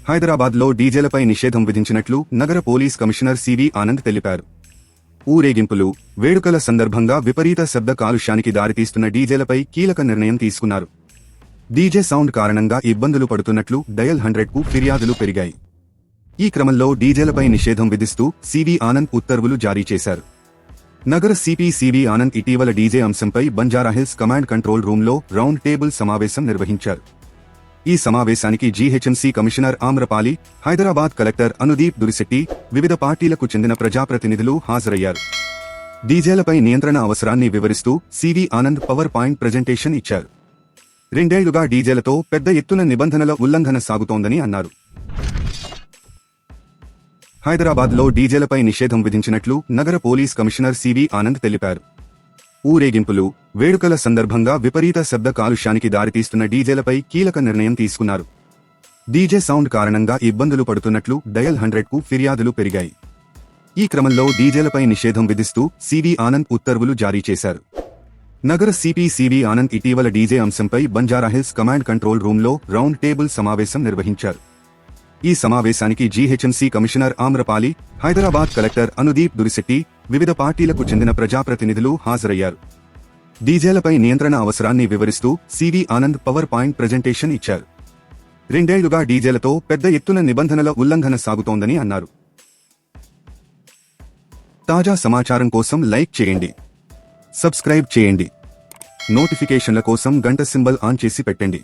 హైదరాబాద్లో డీజేలపై నిషేధం విధించినట్లు నగర పోలీస్ కమిషనర్ సివి ఆనంద్ తెలిపారు. ఊరేగింపులు, వేడుకల సందర్భంగా విపరీత శబ్ద కాలుష్యానికి దారితీస్తున్న డీజేలపై కీలక నిర్ణయం తీసుకున్నారు. డీజే సౌండ్ కారణంగా ఇబ్బందులు పడుతున్నట్లు డయల్ 100కు ఫిర్యాదులు పెరిగాయి. ఈ క్రమంలో డీజేలపై నిషేధం విధిస్తూ సివి ఆనంద్ ఉత్తర్వులు జారీ చేశారు. నగర సిపి సివి ఆనంద్ ఇటీవల డీజే అంశంపై బంజారాహిల్స్ కమాండ్ కంట్రోల్ రూంలో రౌండ్ టేబుల్ సమావేశం నిర్వహించారు. ఈ సమావేశానికి GHMC commissioner Amrapali, Hyderabad collector Anudeep Durishetti, వివిధ పార్టీలకు చెందిన ప్రజాప్రతినిధులు హాజరయ్యారు. డీజేలపై నియంత్రణ అవసరాన్ని వివరిస్తూ C V Anand power point presentation ఇచ్చారు. 2 ఏళ్లుగా డీజేలతో పెద్ద ఎత్తున నిబంధనల ఉల్లంఘన సాగుతోందని అన్నారు. హైదరాబాద్లో డీజేలపై నిషేధం విధించినట్లు నగర పోలీస్ కమిషనర్ సివి ఆనంద్ తెలిపారు. ఊరేగింపులు, వేడుకల సందర్భంగా విపరీత శబ్ద కాలుష్యానికి దారితీస్తున్న డీజేలపై కీలక నిర్ణయం తీసుకున్నారు. డీజే సౌండ్ కారణంగా ఇబ్బందులు పడుతున్నట్లు డయల్ 100కు ఫిర్యాదులు పెరిగాయి. ఈ క్రమంలో డీజేలపై నిషేధం విధిస్తూ సివి ఆనంద్ ఉత్తర్వులు జారీ చేశారు. నగర సిపి సివి ఆనంద్ ఇటీవల డీజే అంశంపై బంజారాహిల్స్ కమాండ్ కంట్రోల్ రూంలో రౌండ్ టేబుల్ సమావేశం నిర్వహించారు. ఈ సమావేశానికి GHMC commissioner Amrapali, Hyderabad collector Anudeep Durishetti, వివిధ పార్టీలకు చెందిన ప్రజాప్రతినిధులు హాజరయ్యారు. డీజేలపై నియంత్రణ అవసరాన్ని వివరిస్తూ C V Anand power point presentation ఇచ్చారు. 2 ఏళ్లుగా డీజేలతో పెద్ద ఎత్తున నిబంధనల ఉల్లంఘన సాగుతోందని అన్నారు. తాజా సమాచారం కోసం లైక్ చేయండి, సబ్స్క్రైబ్ చేయండి, నోటిఫికేషన్ల కోసం గంట సింబల్ ఆన్ చేసి పెట్టండి.